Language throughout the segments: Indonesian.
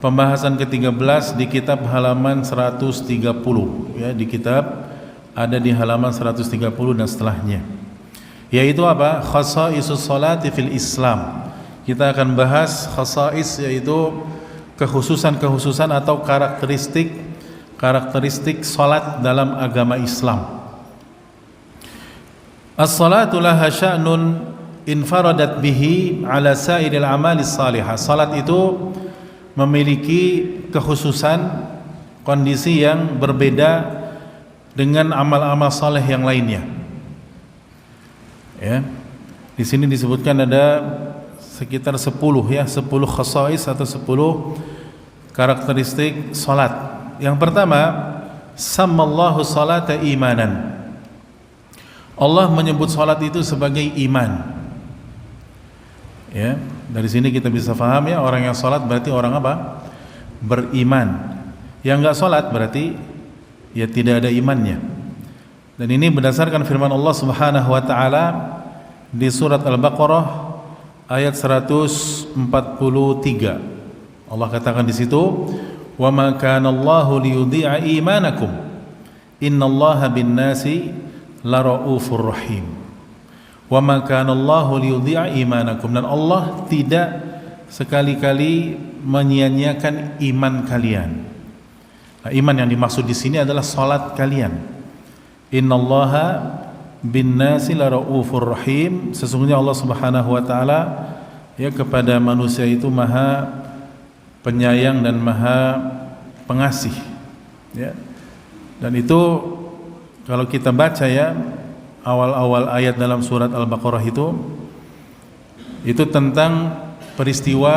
Pembahasan ke-13 di kitab halaman 130 ya, di kitab ada di halaman 130 dan setelahnya. Yaitu apa? Khasaisus sholati fil Islam. Kita akan bahas khasais, yaitu kekhususan-kekhususan atau karakteristik salat dalam agama Islam. As-salatu laha sya'nun infaradat bihi ala sa'iril amalis salihah. Salat itu memiliki kekhususan, kondisi yang berbeda dengan amal-amal saleh yang lainnya. Ya. Di sini disebutkan ada sekitar 10 ya, 10 khasais atau 10 karakteristik salat. Yang pertama, sammallahu salata imanan. Allah menyebut salat itu sebagai iman. Ya, dari sini kita bisa paham ya, orang yang salat berarti orang apa? Beriman. Yang enggak salat berarti ya tidak ada imannya. Dan ini berdasarkan firman Allah Subhanahu wa taala di surat Al-Baqarah ayat 143. Allah katakan di situ, "Wa ma kana Allahu liyudhi'a imanakum. Innallaha bin-nasi laraufur rahim." Wa ma kana Allahu liyudhi'a imanakum, dan Allah tidak sekali-kali menyia-nyiakan iman kalian. Nah, iman yang dimaksud di sini adalah salat kalian. Innallaha bin-nasi laraufur rahim. Sesungguhnya Allah Subhanahu wa taala ya kepada manusia itu Maha penyayang dan Maha pengasih. Ya. Dan itu kalau kita baca ya, awal-awal ayat dalam surat Al-Baqarah itu tentang peristiwa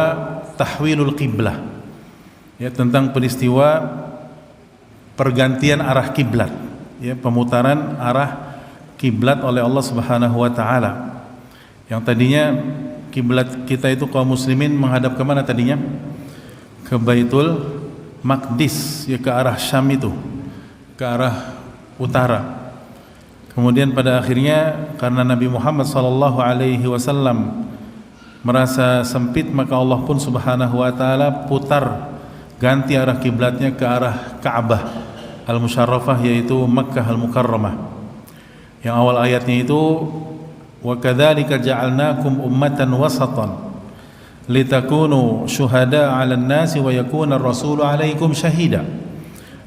tahwilul qiblah. Ya, tentang peristiwa pergantian arah kiblat, ya, pemutaran arah kiblat oleh Allah Subhanahu wa taala. Yang tadinya kiblat kita itu kaum muslimin menghadap ke mana tadinya? Ke Baitul Maqdis, ya, ke arah Syam itu, ke arah utara. Kemudian pada akhirnya karena Nabi Muhammad SAW merasa sempit, maka Allah pun Subhanahu wa taala putar ganti arah kiblatnya ke arah Ka'bah Al-Musyarrafah, yaitu Makkah Al-Mukarramah. Yang awal ayatnya itu, wa kadzalika ja'alnakum ummatan wasatan litakunu syuhada 'alan nasi wa yakuna ar-rasulu 'alaikum syahida.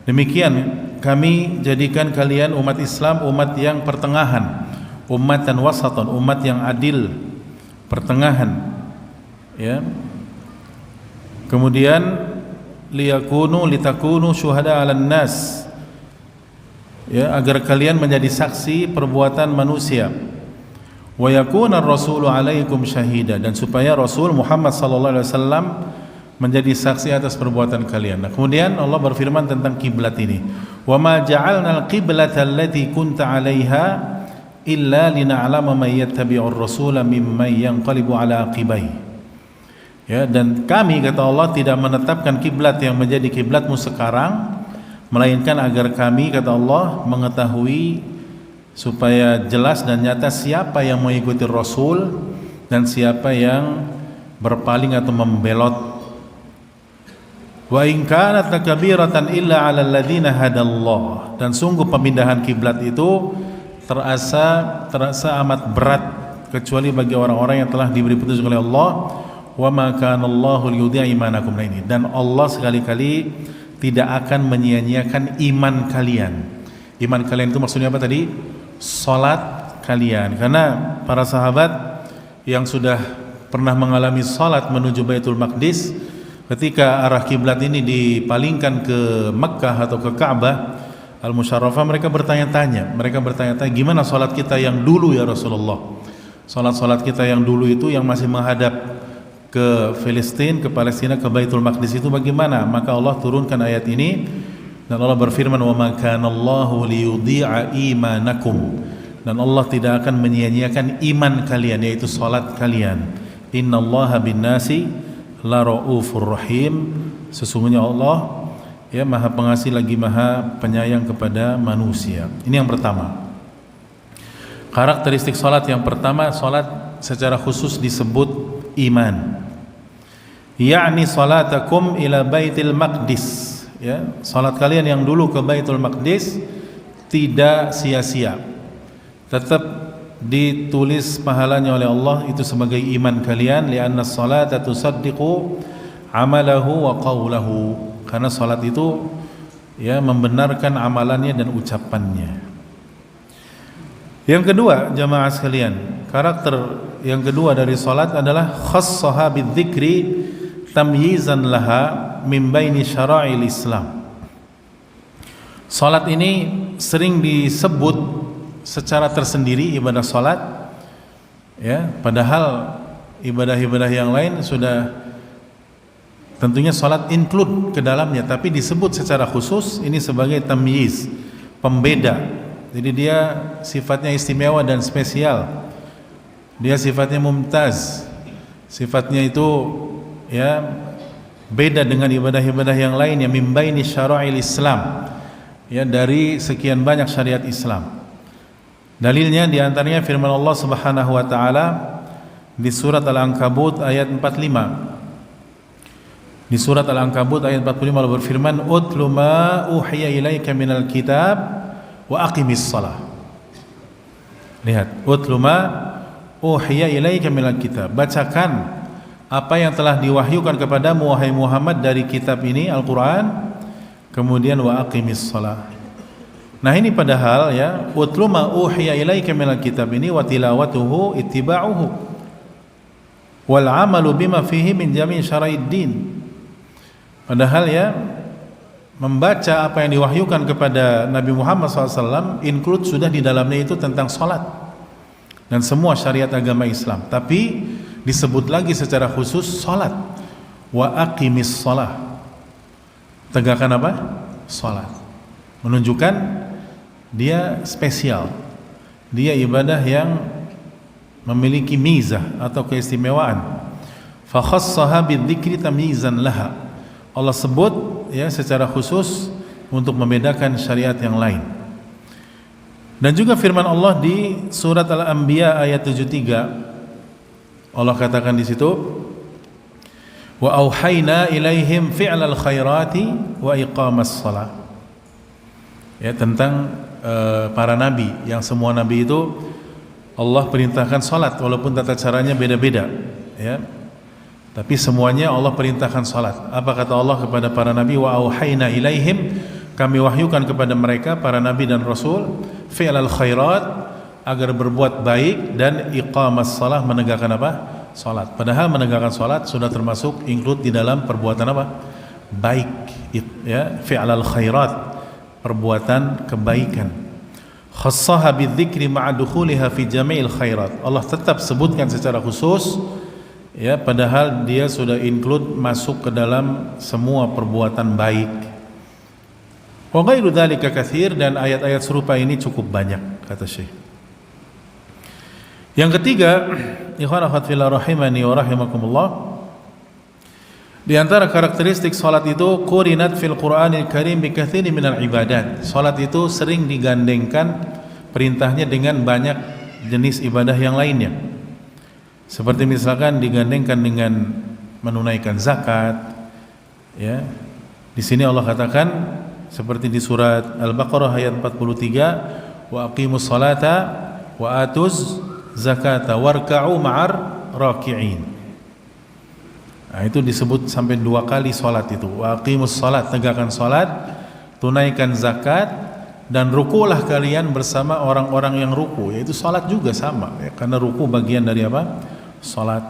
Demikian kami jadikan kalian umat Islam, umat yang pertengahan, ummatan wasatan, umat yang adil, pertengahan, ya. Kemudian litakunu syuhada 'alan nas, ya, agar kalian menjadi saksi perbuatan manusia. Wa yakuna ar-rasulu 'alaikum syahida, dan supaya Rasul Muhammad sallallahu alaihi wasallam menjadi saksi atas perbuatan kalian. Nah, kemudian Allah berfirman tentang kiblat ini, wa ma ja'alnal qiblata allati kunta 'alaiha illa lina'lama may yattabi'ur rasula mimman yanqalibu 'ala aqibaihi. Ya, dan kami, kata Allah, tidak menetapkan kiblat yang menjadi kiblatmu sekarang, melainkan agar kami, kata Allah, mengetahui supaya jelas dan nyata siapa yang mengikuti Rasul dan siapa yang berpaling atau membelot. Wa in kanat lakabiratan illa 'alal ladzina hadallah, dan sungguh pemindahan kiblat itu terasa amat berat kecuali bagi orang-orang yang telah diberi petunjuk oleh Allah. Wa ma kana Allahu liyudhi'a imanakum. Nah, ini, dan Allah sekali-kali tidak akan menyia-nyiakan iman kalian. Iman kalian itu maksudnya apa tadi? Salat kalian. Karena para sahabat yang sudah pernah mengalami salat menuju Baitul Maqdis, ketika arah kiblat ini dipalingkan ke Mekkah atau ke Ka'bah Al-Musyarrafah, mereka bertanya-tanya, gimana salat kita yang dulu ya Rasulullah? Salat kita yang dulu itu yang masih menghadap ke Filistin, ke Palestina, ke Baitul Maqdis itu bagaimana? Maka Allah turunkan ayat ini dan Allah berfirman, wa ma kana Allahu liyudhi'a imanakum, dan Allah tidak akan menyia-nyiakan iman kalian, yaitu salat kalian. Innallaha bin-nasi la raufur rahim. Sesungguhnya Allah, ya, Maha Pengasih lagi Maha Penyayang kepada manusia. Ini yang pertama. Karakteristik salat yang pertama, salat secara khusus disebut iman. yakni salatakum ila Baitul Maqdis, ya, salat kalian yang dulu ke Baitul Maqdis tidak sia-sia, tetap ditulis pahalanya oleh Allah itu sebagai iman kalian, li'anna salata tusaddiqu amalahu wa qawlahu, karena salat itu ya membenarkan amalannya dan ucapannya. Yang kedua, jamaah sekalian, karakter yang kedua dari salat adalah khassaha bidzikri tamyizan laha min baini syara'il Islam. Salat ini sering disebut secara tersendiri ibadah salat, ya, padahal ibadah-ibadah yang lain sudah tentunya salat include ke dalamnya, tapi disebut secara khusus ini sebagai tamyiz, pembeda. Jadi dia sifatnya istimewa dan spesial. Dia sifatnya mumtaz. Sifatnya itu ya beda dengan ibadah-ibadah yang lain yang min baini syara'il Islam. Ya, dari sekian banyak syariat Islam. Dalilnya diantaranya firman Allah Subhanahu wa taala di surat Al-Ankabut ayat 45. Di surat Al-Ankabut ayat 45 Allah berfirman, "Utlu ma uhiya ilaika minal kitab wa aqimis shalah." Lihat, "Utlu ma uhiya ilaika minal kitab." Bacakan apa yang telah diwahyukan kepadamu wahai Muhammad dari kitab ini, Al-Qur'an. Kemudian wa aqimis shalah. Nah, ini padahal ya, "Utlu ma uhiya ilaika minal kitab" ini wa tilawatuhu ittiba'uhu wal 'amalu bima fihi min jami' syara'id din. Padahal ya, membaca apa yang diwahyukan kepada Nabi Muhammad SAW include sudah di dalamnya itu tentang salat dan semua syariat agama Islam, tapi disebut lagi secara khusus salat. Wa aqimis shalah, tegakkan apa? Salat. Menunjukkan dia spesial, dia ibadah yang memiliki mizah atau keistimewaan. Fa khassaha bidzikri tamyizan laha, Allah sebut ya secara khusus untuk membedakan syariat yang lain. Dan juga firman Allah di surat Al-Anbiya ayat 73, Allah katakan di situ, "Wa auhayna ilaihim fi'lal khairati wa iqamas shalah." Ya, tentang para nabi, yang semua nabi itu Allah perintahkan salat walaupun tata caranya beda-beda, ya. Tapi semuanya Allah perintahkan salat. Apa kata Allah kepada para nabi? Wa auhayna ilaihim, kami wahyukan kepada mereka para nabi dan rasul, fi'lal khairat, agar berbuat baik, dan iqamas salah, menegakkan apa? Salat. Padahal menegakkan salat sudah termasuk include di dalam perbuatan apa? Baik, ya, fi'lal khairat, perbuatan kebaikan. Khassaha bidzikri ma'a dukhuliha fi jami'il khairat. Allah tetap sebutkan secara khusus, ya, padahal dia sudah include masuk ke dalam semua perbuatan baik. Wa ghairu dzalika katsir, dan ayat-ayat serupa ini cukup banyak, kata Syekh. Yang ketiga, ikhwan akhwat fillah rahimani wa rahimakumullah, di antara karakteristik salat itu qurinat fil Qur'anil Karim bi katsirin minal ibadat. Salat itu sering digandengkan perintahnya dengan banyak jenis ibadah yang lainnya. Seperti misalkan digandengkan dengan menunaikan zakat, ya. Di sini Allah katakan seperti di surat Al-Baqarah ayat 43, "Wa aqimus salata wa atuz zakata warka'u ma'ar raki'in." Nah, itu disebut sampai 2 kali salat itu. Wa aqimus salat, tegakkan salat, tunaikan zakat, dan rukulah kalian bersama orang-orang yang ruku, yaitu salat juga sama, ya, karena ruku bagian dari apa? Salat.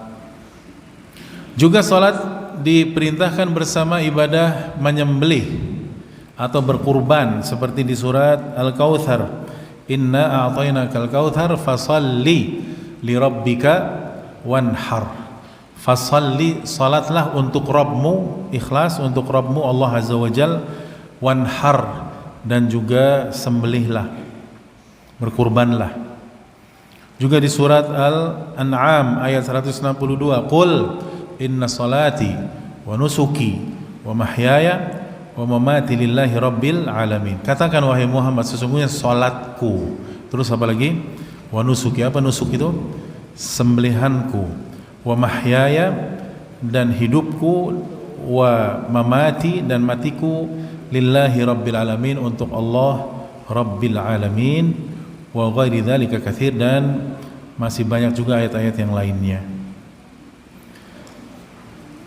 Juga salat diperintahkan bersama ibadah menyembelih atau berkurban, seperti di surat Al-Kautsar, "Inna a'tainakal kautsar fasalli lirabbika wanhar." Fasalli, salatlah untuk Rabbmu, ikhlas untuk Rabbmu Allah Azza wa Jal, wanhar, dan juga sembelihlah, berkurbanlah. Juga di surat Al-An'am ayat 162, "Qul inna salati wa nusuki wa mahyaya wa mamati lillahi rabbil alamin." Katakan wahai Muhammad, sesungguhnya salatku, terus apa lagi? Wa nusuki, apa nusuk itu? Sembelihanku. Wa mahyaya, dan hidupku wa mamati dan matiku lillahi rabbil alamin, untuk Allah rabbil alamin, wa ghairi dzalika katsir, dan masih banyak juga ayat-ayat yang lainnya.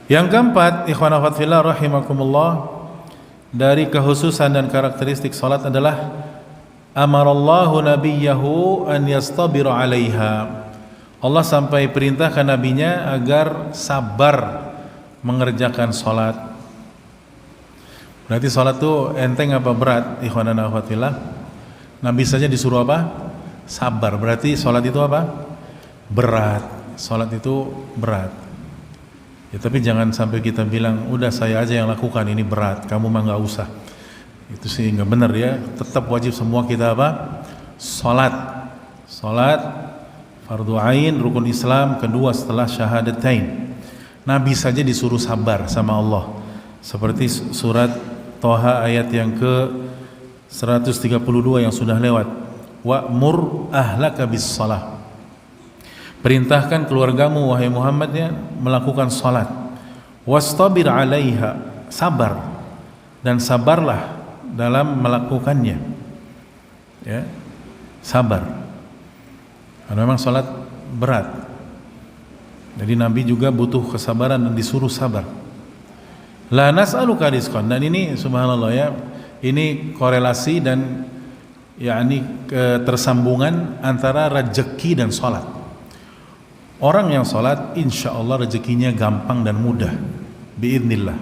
Yang keempat, ikhwan akhwat fillah rahimakumullah, dari kehususan dan karakteristik salat adalah amarallahu nabiyahu an yastabira 'alaiha. Allah sampai perintahkan nabinya agar sabar mengerjakan salat. Berarti salat itu enteng apa berat, ikhwan dan akhwat fillah? Nabi saja disuruh apa? Sabar. Berarti salat itu apa? Berat. Salat itu berat. Ya, tapi jangan sampai kita bilang udah saya aja yang lakukan, ini berat, kamu mah nggak usah. Itu sih nggak benar ya. Tetap wajib semua kita apa? Salat. Salat fardu ain, rukun Islam kedua setelah syahadatain. Nabi saja disuruh sabar sama Allah. Seperti surat Toha ayat yang ke 132 yang sudah lewat. Wa'mur ahlaka bis salah. Perintahkan keluargamu wahai Muhammad ya melakukan salat. Wastabir 'alaiha, sabar, dan sabarlah dalam melakukannya. Ya. Sabar. Karena memang salat berat. Jadi Nabi juga butuh kesabaran dan disuruh sabar. La nas'aluka rizqan, dan ini subhanallah ya, ini korelasi dan yakni ketersambungan antara rezeki dan salat. Orang yang salat insya Allah rezekinya gampang dan mudah biidznillah.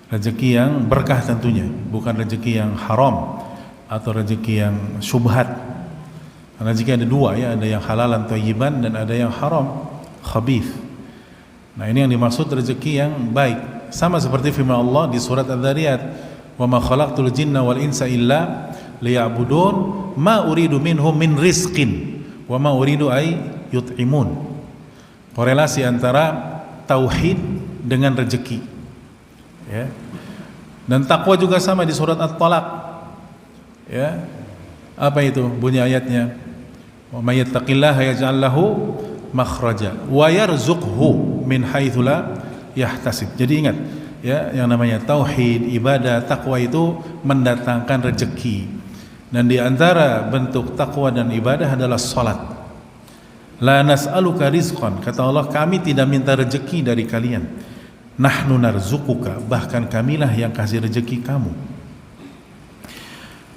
Rezeki yang berkah tentunya, bukan rezeki yang haram atau rezeki yang syubhat. Rezeki ada dua ya, ada yang halalan thayyiban dan ada yang haram khabith. Nah, ini yang dimaksud rezeki yang baik. Sama seperti firman Allah di surat Adz-Dzariyat, "Wa ma khalaqtul jinna wal insa illa liya'budun ma uridu minhum min rizqin wa ma uridu ay yut'imun." Korelasi antara tauhid dengan rezeki. Ya. Dan takwa juga sama di surat At-Talaq. Ya. Apa itu bunyi ayatnya? Wa may yattaqillaha yaj'al lahu makhraja wa yarzuqhu min haitsu la yahtasib. Jadi ingat ya, yang namanya tauhid, ibadah, takwa itu mendatangkan rezeki. Dan di antara bentuk takwa dan ibadah adalah salat. La nas'aluka rizqan, kata Allah, kami tidak minta rezeki dari kalian. Nahnu narzuquka, bahkan kamilah yang kasih rezeki kamu.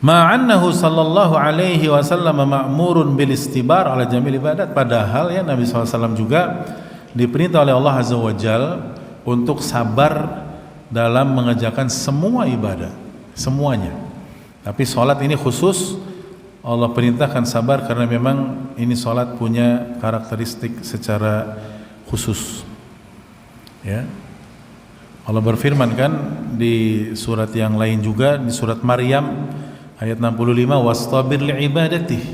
Ma'annahu sallallahu alaihi wasallam ma'murun bil istibar ala jamil ibadat, padahal ya Nabi SAW juga diperintah oleh Allah Azza wa Jalla untuk sabar dalam mengerjakan semua ibadah, semuanya. Tapi salat ini khusus Allah perintahkan sabar karena memang ini salat punya karakteristik secara khusus. Ya. Allah berfirman kan di surat yang lain juga, di surat Maryam ayat 65, wastabir li'ibadatihi.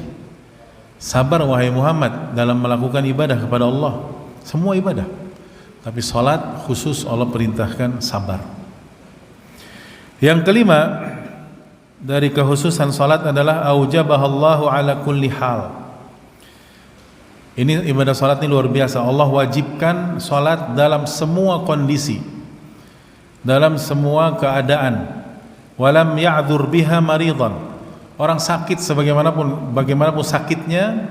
Sabar wahai Muhammad dalam melakukan ibadah kepada Allah, semua ibadah. Tapi salat khusus Allah perintahkan sabar. Yang kelima dari kekhususan salat adalah aujabahallahu ala kulli hal. Ini ibadah salat ini luar biasa. Allah wajibkan salat dalam semua kondisi, dalam semua keadaan. Walam ya'dzur biha maridan. Orang sakit bagaimanapun sakitnya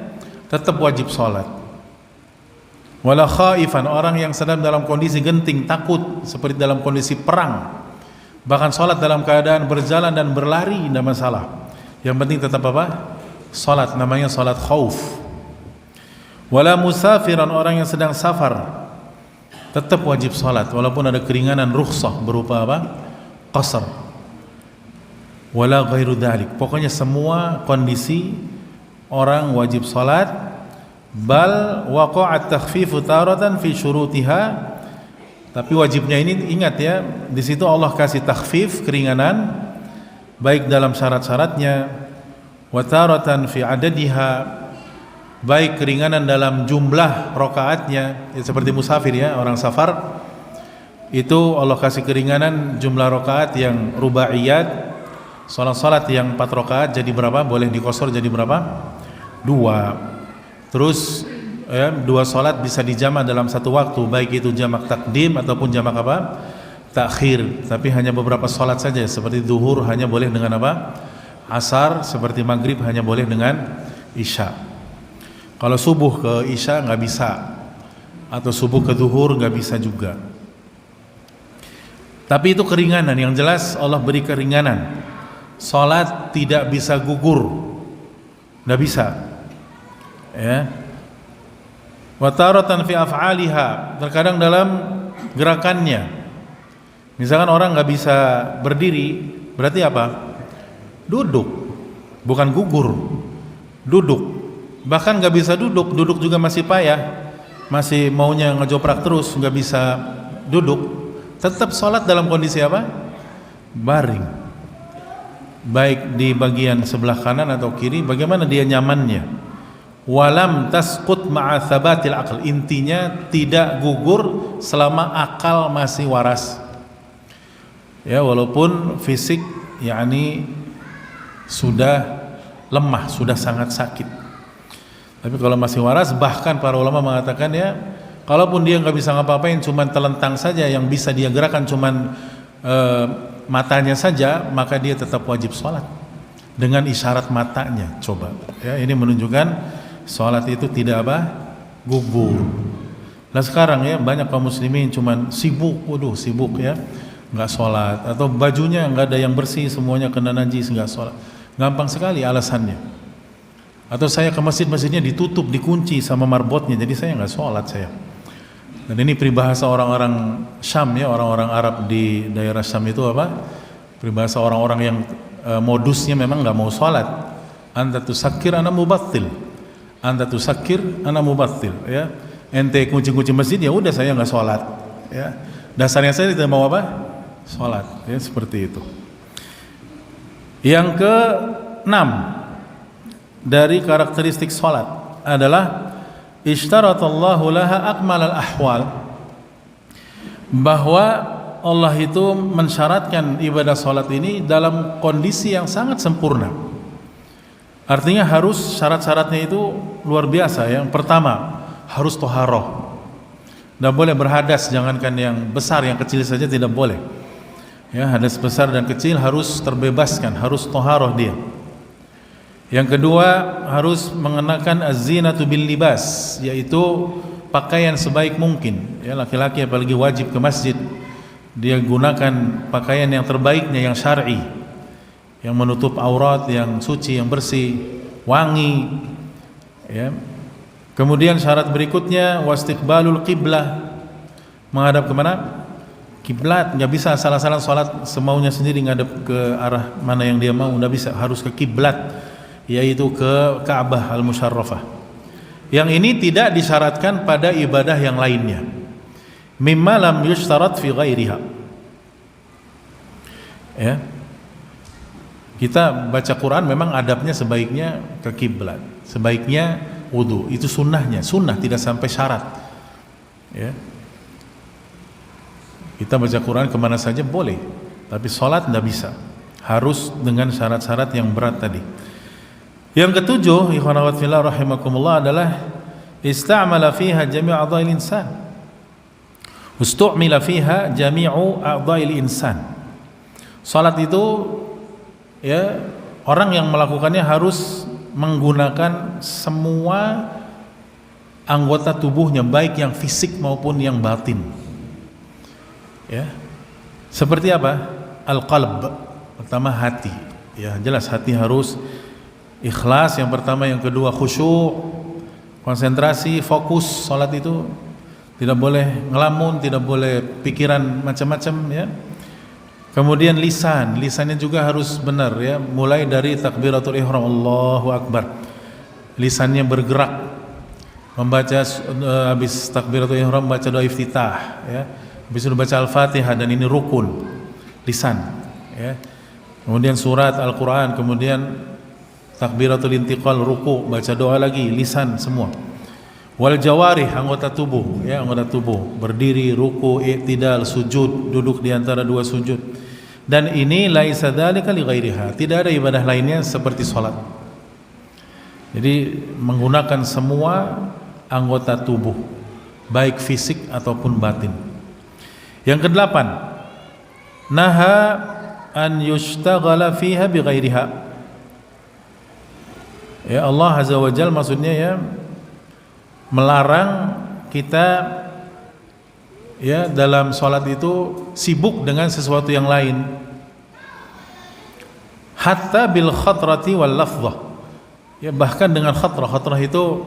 tetap wajib salat. Wala khaifan, orang yang sedang dalam kondisi genting, takut seperti dalam kondisi perang, bahkan salat dalam keadaan berjalan dan berlari tidak masalah. Yang penting tetap apa? Salat, namanya salat khauf. Wala musafiran, orang yang sedang safar tetap wajib salat walaupun ada keringanan rukhsah berupa apa? Qasar. Wala ghairu dzalik, pokoknya semua kondisi orang wajib salat. Bal waqa'at takhfifu taratan fi syurutiha, tapi wajibnya ini ingat ya, di situ Allah kasih takhfif, keringanan baik dalam syarat-syaratnya, wa taratan fi adadiha, baik keringanan dalam jumlah rakaatnya, ya, seperti musafir ya, orang safar itu Allah kasih keringanan jumlah rakaat yang rubaiyat, salat yang 4 rakaat jadi berapa, boleh dikosor jadi berapa? 2. Terus ya, dua salat bisa dijamak dalam satu waktu, baik itu jamak takdim ataupun jamak apa? Takhir. Tapi hanya beberapa salat saja, seperti zuhur hanya boleh dengan apa? Asar, seperti maghrib hanya boleh dengan isya. Kalau subuh ke isya nggak bisa, atau subuh ke zuhur nggak bisa juga. Tapi itu keringanan, yang jelas Allah beri keringanan. Salat tidak bisa gugur, nggak bisa. Ya. Wa taratan fi af'aliha, terkadang dalam gerakannya. Misalkan orang nggak bisa berdiri, berarti apa? Duduk, bukan gugur. Duduk. Bahkan nggak bisa duduk, duduk juga masih payah, masih maunya ngejoprak terus, nggak bisa duduk. Tetap sholat dalam kondisi apa? Baring. Baik di bagian sebelah kanan atau kiri, bagaimana dia nyamannya. Walam tasqut ma'a thabatil aql, intinya tidak gugur selama akal masih waras. Ya, walaupun fisik yakni sudah lemah, sudah sangat sakit. Tapi kalau masih waras, bahkan para ulama mengatakan ya, kalaupun dia nggak bisa ngapa-ngapain, cuman telentang saja, yang bisa dia gerakan cuman matanya saja, maka dia tetap wajib sholat dengan isyarat matanya. Coba, ya, ini menunjukkan sholat itu tidak apa? Gugur. Nah sekarang ya banyak kaum muslimin cuman sibuk, waduh sibuk ya, nggak sholat, atau bajunya nggak ada yang bersih, semuanya kena najis, nggak sholat. Gampang sekali alasannya. Atau saya ke masjid-masjidnya ditutup, dikunci sama marbotnya, jadi saya nggak sholat saya. Dan ini peribahasa orang-orang Syam ya, orang-orang Arab di daerah Syam itu apa? Peribahasa orang-orang yang modusnya memang nggak mau sholat. Anta tusakir ana mubattil, anta tusakir ana mubattil. Ya, ente kunci-kunci masjid, ya udah saya nggak sholat. Ya, dasarnya saya tidak mau apa? Sholat. Ya seperti itu. Yang ke-6 dari karakteristik sholat adalah ishtaratallahu laha akmalal ahwal, bahwa Allah itu mensyaratkan ibadah sholat ini dalam kondisi yang sangat sempurna. Artinya harus syarat-syaratnya itu luar biasa. Yang pertama harus toharoh, tidak boleh berhadas, jangankan yang besar, yang kecil saja tidak boleh ya, hadas besar dan kecil harus terbebaskan, harus toharoh dia. Yang kedua harus mengenakan az-zinatu bil libas, yaitu pakaian sebaik mungkin ya, laki-laki apalagi wajib ke masjid, dia gunakan pakaian yang terbaiknya, yang syar'i, yang menutup aurat, yang suci, yang bersih, wangi ya. Kemudian syarat berikutnya wastiqbalul qiblah, menghadap kemana? Kiblat. Nggak bisa salah-salah sholat semaunya sendiri ngadep ke arah mana yang dia mau, nggak bisa, harus ke kiblat, yaitu ke Ka'bah al-Musyarrafah. Yang ini tidak disyaratkan pada ibadah yang lainnya, mimma lam yushtarat fi ghairiha ya. Kita baca Quran memang adabnya sebaiknya ke kiblat, sebaiknya wudu, itu sunnahnya, sunnah tidak sampai syarat ya. Kita baca Quran kemana saja boleh, tapi sholat tidak bisa, harus dengan syarat-syarat yang berat tadi. Yang ketujuh, ikhwan akhwat fillah rahimakumullah, adalah istamala fiha jami'u a'dha'il insan, ustu'mila fiha jami'u a'dha'il insan. Salat itu ya, orang yang melakukannya harus menggunakan semua anggota tubuhnya, baik yang fisik maupun yang batin ya. Seperti apa? Al-qalb, pertama hati ya, jelas hati harus ikhlas yang pertama, yang kedua khusyuk, konsentrasi, fokus. Salat itu tidak boleh ngelamun, tidak boleh pikiran macam-macam ya. Kemudian lisannya juga harus benar ya, mulai dari takbiratul ihram, Allahu akbar, lisannya bergerak membaca, habis takbiratul ihram baca doa iftitah ya, habis itu baca al-fatihah, dan ini rukun lisan ya. Kemudian surat Al-Quran, kemudian takbiratul intiqal, ruku, baca doa lagi, lisan semua. Wal jawarih, anggota tubuh ya, anggota tubuh, berdiri, ruku, i'tidal, sujud, duduk di antara dua sujud. Dan ini laisa dzalika li ghairiha, tidak ada ibadah lainnya seperti salat. Jadi menggunakan semua anggota tubuh, baik fisik ataupun batin. Yang kedelapan, naha an yushtaghala fiha bighairiha. Ya, Allah Azza wa Jalla maksudnya ya melarang kita ya dalam sholat itu sibuk dengan sesuatu yang lain, hatta bil khatrati wal lafzah, ya bahkan dengan khatrah. Khatrah itu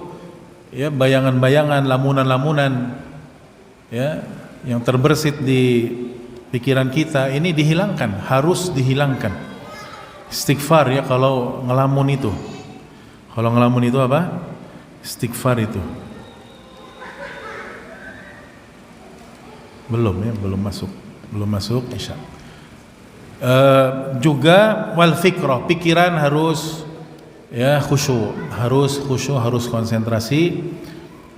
ya bayangan-bayangan, lamunan-lamunan ya yang terbersit di pikiran kita, ini dihilangkan, harus dihilangkan. Istighfar ya kalau ngelamun itu. Kalau ngelamun itu apa? Istighfar itu. Belum ya, belum masuk Isya. Juga wal fikrah, pikiran harus ya khusyuk, harus konsentrasi,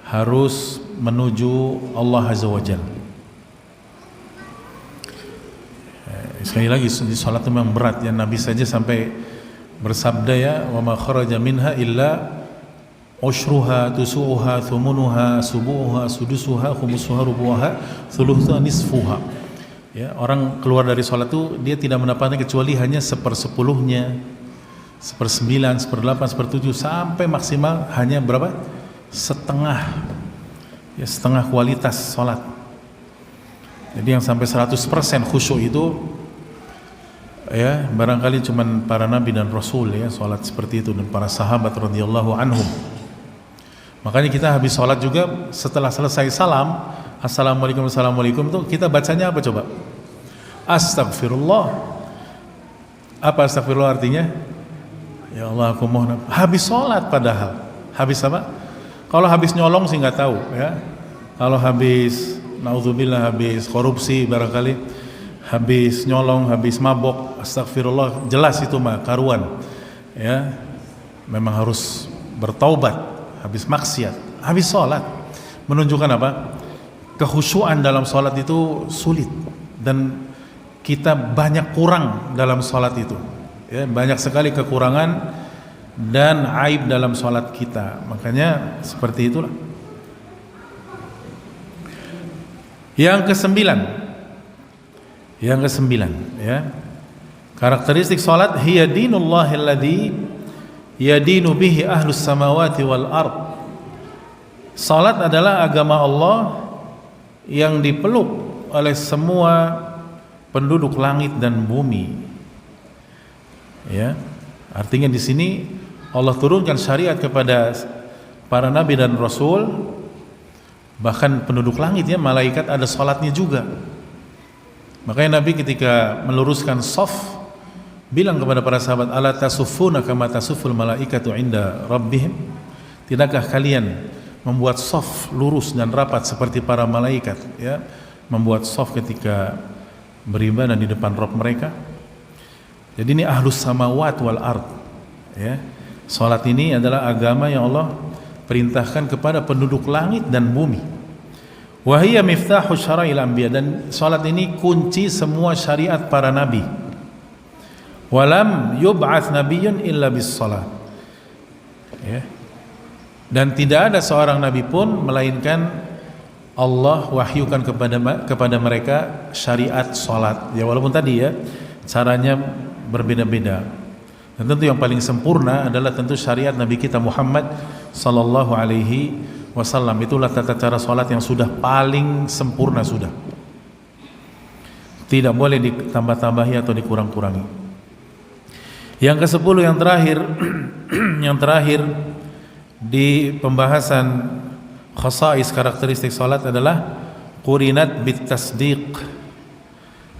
harus menuju Allah Azza wa Jalla. Sekali lagi di salat itu memang berat ya, Nabi saja sampai bersabda ya, wa ma kharaja minha illa ushruha tusuha thumunuha subuha sudusuha khumusuha rubuha thulutha nisfuha. Ya, orang keluar dari salat itu dia tidak mendapatkan kecuali hanya 1/10-nya, 1/9, 1/8, 1/7, sampai maksimal hanya berapa? Setengah. Ya, setengah kualitas salat. Jadi yang sampai 100% khusyuk itu ya barangkali cuman para nabi dan rasul ya salat seperti itu, dan para sahabat radhiyallahu anhum. Makanya kita habis salat juga setelah selesai salam, assalamualaikum assalamualaikum, itu kita bacanya apa coba? Astagfirullah. Apa astagfirullah artinya? Ya Allah, aku mohon. Habis salat padahal. Habis apa? Kalau habis nyolong sih nggak tahu ya. Kalau habis naudzubillah, habis korupsi barangkali, habis nyolong, habis mabok, astagfirullah, jelas itu mah karuan ya, memang harus bertaubat. Habis maksiat, habis sholat, menunjukkan apa? Kekhusyuan dalam sholat itu sulit, dan kita banyak kurang dalam sholat itu ya, banyak sekali kekurangan dan aib dalam sholat kita. Makanya seperti itulah. Yang kesembilan ya, karakteristik salat, hiya dinullahi alladzi yadinu bihi ahlus samawati wal ard. Salat adalah agama Allah yang dipeluk oleh semua penduduk langit dan bumi. Ya, artinya di sini Allah turunkan syariat kepada para nabi dan rasul, bahkan penduduk langit ya, malaikat ada salatnya juga. Makanya Nabi ketika meluruskan shaf bilang kepada para sahabat, ala tasuffuna kama tasufful malaikatu inda rabbihim. Tidakkah kalian membuat shaf lurus dan rapat seperti para malaikat ya, membuat shaf ketika beribadah di depan Rabb mereka. Jadi ini ahlus samawat wal ard ya. Salat ini adalah agama yang Allah perintahkan kepada penduduk langit dan bumi. Wahiyya miftahu syara'il anbiya, dan salat ini kunci semua syariat para nabi. Walam yub'ats nabiyyun illa bis salat. Ya. Dan tidak ada seorang nabi pun melainkan Allah wahyukan kepada mereka syariat salat. Ya walaupun tadi ya caranya berbeda-beda. Dan tentu yang paling sempurna adalah tentu syariat Nabi kita Muhammad sallallahu alaihi wasallam. Itulah tata cara salat yang sudah paling sempurna sudah. Tidak boleh ditambah-tambahi atau dikurang-kurangi. Yang ke-10 yang terakhir di pembahasan khasais karakteristik salat adalah qurinat bit tasdiq.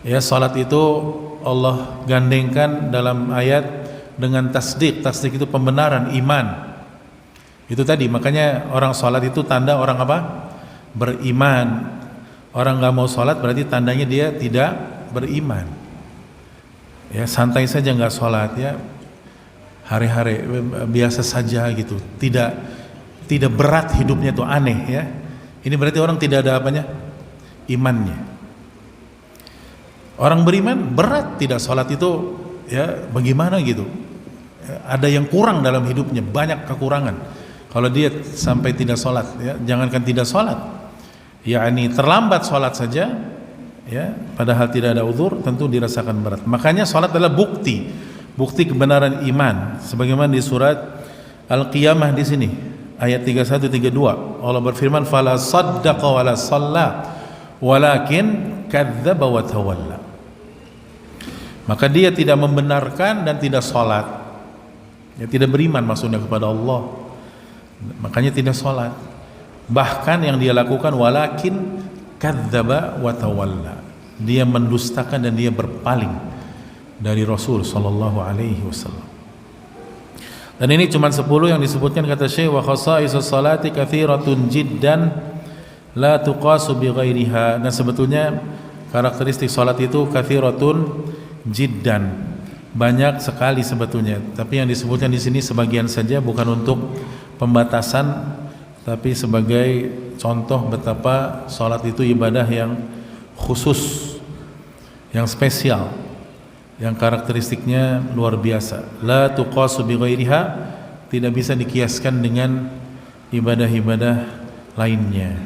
Ya, salat itu Allah gandengkan dalam ayat dengan tasdiq. Tasdiq itu pembenaran, iman. Itu tadi, makanya orang sholat itu tanda orang apa? Beriman. Orang nggak mau sholat berarti tandanya dia tidak beriman. Ya santai saja nggak sholat ya, hari-hari biasa saja gitu, tidak berat hidupnya, tuh aneh ya. Ini berarti orang tidak ada apanya? Imannya. Orang beriman berat tidak sholat itu ya, bagaimana gitu? Ada yang kurang dalam hidupnya, banyak kekurangan. Kalau dia sampai tidak sholat, ya, jangankan tidak sholat, yakni terlambat sholat saja, ya, padahal tidak ada uzur, tentu dirasakan berat. Makanya sholat adalah bukti kebenaran iman, sebagaimana di surat Al-Qiyamah di sini ayat 31 32 Allah berfirman fala saddaqa wala shalla walakin kadzdzaba wa tawalla. Maka dia tidak membenarkan dan tidak sholat, ya, tidak beriman maksudnya kepada Allah, makanya tidak sholat. Bahkan yang dia lakukan walakin kadzdzaba wa tawalla, dia mendustakan dan dia berpaling dari Rasul sallallahu alaihi wasallam. Dan ini cuma 10 yang disebutkan, kata Syekh, wa khasaisus salati katsiratun jiddan la tuqasu bi ghairiha. Dan sebetulnya karakteristik salat itu katsiratun jiddan, banyak sekali sebetulnya, tapi yang disebutkan di sini sebagian saja, bukan untuk pembatasan, tapi sebagai contoh betapa salat itu ibadah yang khusus, yang spesial, yang karakteristiknya luar biasa. La tuqasu bi ghairiha, tidak bisa dikiaskan dengan ibadah-ibadah lainnya.